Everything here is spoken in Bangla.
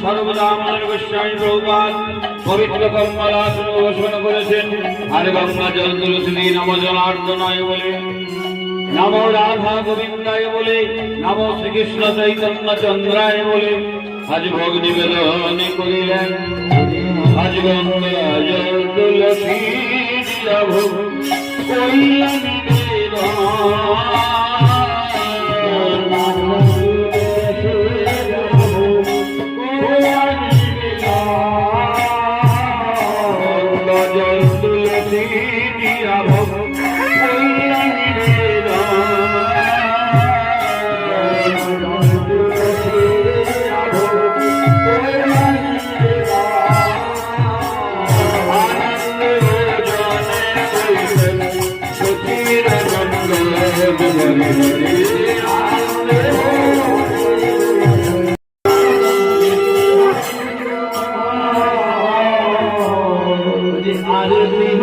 সর্বদা আমাদের গোস্বামী প্রভুপাদ পবিত্র কর্মলাসন ঘোষণা করেছেন। আর গঙ্গা জল তুলসী নম জনার্দনায় বলে, নমো রাধা গোবিন্দায় বলে, নমো শ্রীকৃষ্ণ চৈতন্য চন্দ্রায় বলে আজ ভোগ নিবেদন করিলেন। আজ গঙ্গা জল তুলসী ভোগ করিলেন নিবেদন। আরতি